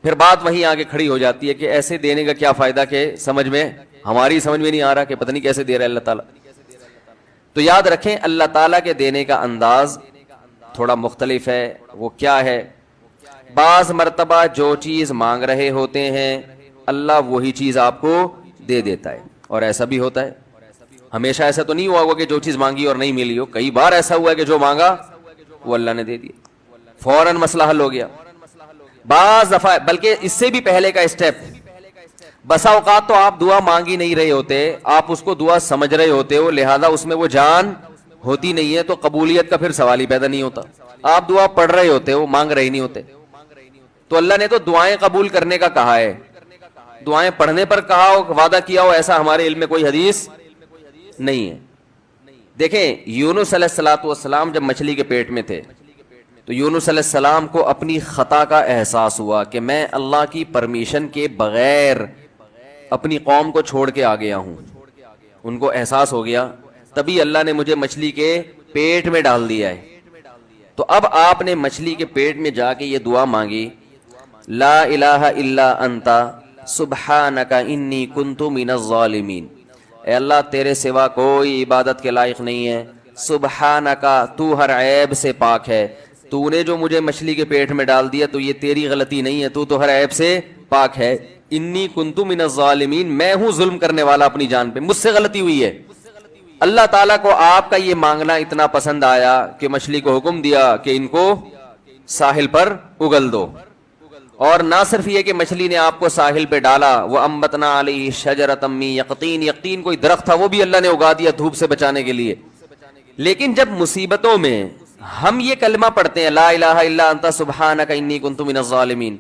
پھر بات وہیں آگے کھڑی ہو جاتی ہے کہ ایسے دینے کا کیا فائدہ کہ ہماری سمجھ میں نہیں آ رہا کہ پتہ نہیں کیسے دے رہا ہے اللہ تعالیٰ. تو یاد رکھیں اللہ تعالیٰ کے دینے کا انداز تھوڑا مختلف ہے. وہ کیا ہے؟ بعض مرتبہ جو چیز مانگ رہے ہوتے ہیں اللہ وہی چیز آپ کو دے دیتا ہے. اور ایسا بھی ہوتا ہے, ہمیشہ ایسا تو نہیں ہوا ہوگا کہ جو چیز مانگی اور نہیں ملی ہو. کئی بار ایسا ہوا ہے کہ جو مانگا وہ اللہ نے دے دیا, فوراً مسئلہ حل ہو گیا. بعض دفعہ بلکہ اس سے بھی پہلے کا اسٹیپ, بسا اوقات تو آپ دعا مانگ ہی نہیں رہے ہوتے, آپ اس کو دعا سمجھ رہے ہوتے ہو, لہذا اس میں وہ جان ہوتی نہیں ہے, تو قبولیت کا پھر سوال ہی پیدا نہیں ہوتا. آپ دعا پڑھ رہے ہوتے ہو, مانگ رہے نہیں ہوتے. تو اللہ نے تو دعائیں قبول کرنے کا کہا ہے, دعائیں پڑھنے پر کہا ہو, وعدہ کیا ہو, ایسا ہمارے علم میں کوئی حدیث نہیں ہے. دیکھیں یونس علیہ الصلوۃ والسلام جب مچھلی کے پیٹ میں تھے تو یونس علیہ السلام کو اپنی خطا کا احساس ہوا کہ میں اللہ کی پرمیشن کے بغیر اپنی قوم کو چھوڑ کے آ گیا ہوں. ان کو احساس ہو گیا, تبھی اللہ نے مجھے مچھلی کے پیٹ میں ڈال دیا ہے. تو اب آپ نے مچھلی کے پیٹ میں جا کے یہ دعا مانگی, لا الہ الا انت سبحانک انی کنت من الظالمین. اے اللہ تیرے سوا کوئی عبادت کے لائق نہیں ہے, سبحانک تو ہر عیب سے پاک ہے, تو نے جو مجھے مچھلی کے پیٹ میں ڈال دیا تو یہ تیری غلطی نہیں ہے, تو ہر عیب سے پاک ہے. انی کنت من الظالمین, میں ہوں ظلم کرنے والا اپنی جان پہ, مجھ سے غلطی ہوئی ہے. اللہ تعالیٰ کو آپ کا یہ مانگنا اتنا پسند آیا کہ مچھلی کو حکم دیا کہ ان کو ساحل پر اگل دو. اور نہ صرف یہ کہ مچھلی نے آپ کو ساحل پہ ڈالا, وہ انبتنا علیہ شجرۃ من یقطین, یقطین کوئی درخت تھا وہ بھی اللہ نے اگا دیا دھوپ سے بچانے کے لیے. لیکن جب مصیبتوں میں ہم یہ کلمہ پڑھتے ہیں لا الہ الا انت سبحانک انی کنت من الظالمین,